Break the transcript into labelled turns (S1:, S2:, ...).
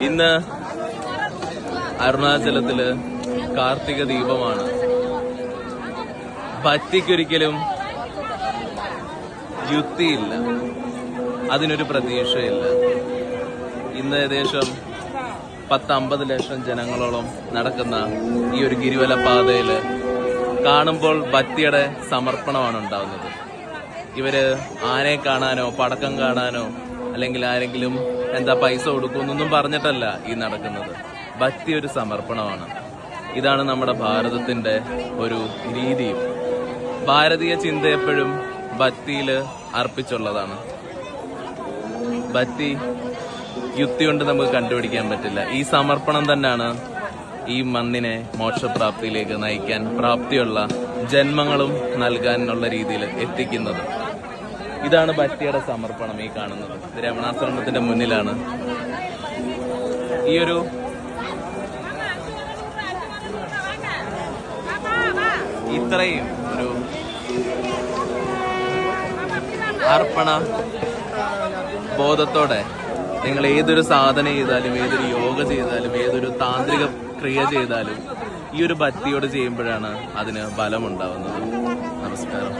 S1: ഇന്ന് അരുണാചലത്തില് കാർത്തിക ദീപമാണ്. ഭക്തിക്കൊരിക്കലും യുക്തിയില്ല, അതിനൊരു പ്രതീക്ഷയില്ല. ഇന്ന് ഏകദേശം 10-50 ലക്ഷം ജനങ്ങളോളം നടക്കുന്ന ഈ ഒരു ഗിരിവല പാതയില് കാണുമ്പോൾ ഭക്തിയുടെ സമർപ്പണമാണ് ഉണ്ടാവുന്നത്. ഇവര് ആനയെ കാണാനോ പടക്കം കാണാനോ അല്ലെങ്കിൽ ആരെങ്കിലും പൈസ കൊടുക്കുമെന്നൊന്നും പറഞ്ഞിട്ടല്ല ഈ നടക്കുന്നത്. ഭക്തി ഒരു സമർപ്പണമാണ്. ഇതാണ് നമ്മുടെ ഭാരതത്തിന്റെ ഒരു രീതിയും. ഭാരതീയ ചിന്ത എപ്പോഴും ഭക്തിയില് അർപ്പിച്ചുള്ളതാണ്. ഭക്തി യുക്തി കൊണ്ട് നമുക്ക് കണ്ടുപിടിക്കാൻ പറ്റില്ല. ഈ സമർപ്പണം തന്നെയാണ് ഈ മണ്ണിനെ മോക്ഷപ്രാപ്തിയിലേക്ക് നയിക്കാൻ, പ്രാപ്തിയുള്ള ജന്മങ്ങളും നൽകാനുള്ള രീതിയിൽ എത്തിക്കുന്നത്. ഇതാണ് ഭക്തിയുടെ സമർപ്പണം. ഈ കാണുന്നത് ഇത് രമണാശ്രമത്തിന്റെ മുന്നിലാണ്. ഈ ഒരു ഇത്രയും ഒരു അർപ്പണ ബോധത്തോടെ നിങ്ങൾ ഏതൊരു സാധന ചെയ്താലും, ഏതൊരു യോഗ ചെയ്താലും, ഏതൊരു താന്ത്രിക ക്രിയ ചെയ്താലും ഈ ഒരു ഭക്തിയോട് ചെയ്യുമ്പോഴാണ് അതിന് ബലമുണ്ടാവുന്നത്. നമസ്കാരം.